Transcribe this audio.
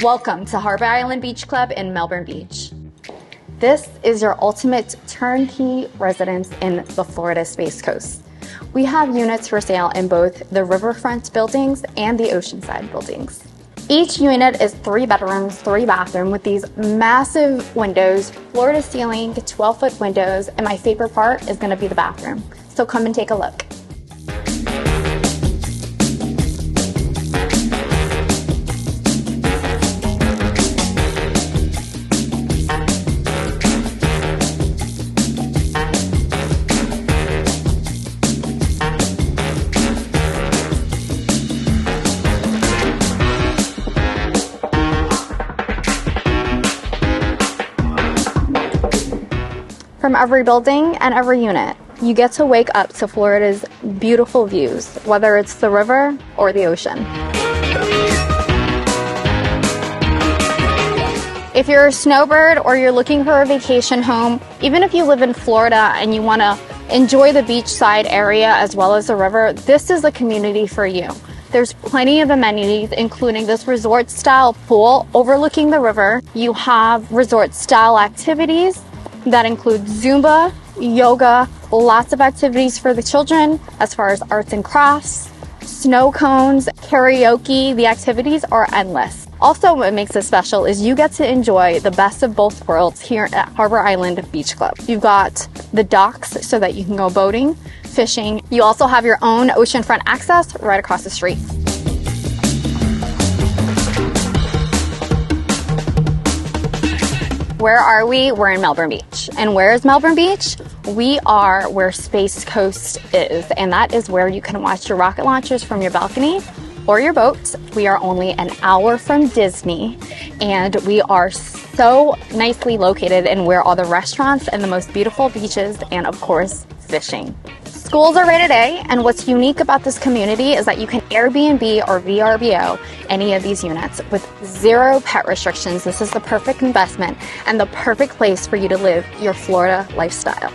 Welcome to Harbour Island Beach Club in Melbourne Beach. This is your ultimate turnkey residence in the Florida Space Coast. We have units for sale in both the Riverfront buildings and the Oceanside buildings. Each unit is 3 bedrooms, 3 bathrooms with these massive windows, floor to ceiling, 12-foot windows, and my favorite part is going to be the bathroom. So come and take a look. From every building and every unit, you get to wake up to Florida's beautiful views, whether it's the river or the ocean. If you're a snowbird or you're looking for a vacation home, even if you live in Florida and you want to enjoy the beachside area as well as the river, this is the community for you. There's plenty of amenities, including this resort-style pool overlooking the river. You have resort-style activities that include Zumba, yoga, lots of activities for the children as far as arts and crafts, snow cones, karaoke. The activities are endless. Also, what makes it special is you get to enjoy the best of both worlds here at Harbour Island Beach Club. You've got the docks so that you can go boating, fishing. You also have your own oceanfront access right across the street. Where are we? We're in Melbourne Beach. And where is Melbourne Beach? We are where Space Coast is, and that is where you can watch your rocket launchers from your balcony or your boat. We are only an hour from Disney, and we are so nicely located in where all the restaurants and the most beautiful beaches and, of course, fishing. Schools are right today, and what's unique about this community is that you can Airbnb or Vrbo any of these units with 0 pet restrictions. This is the perfect investment and the perfect place for you to live your Florida lifestyle.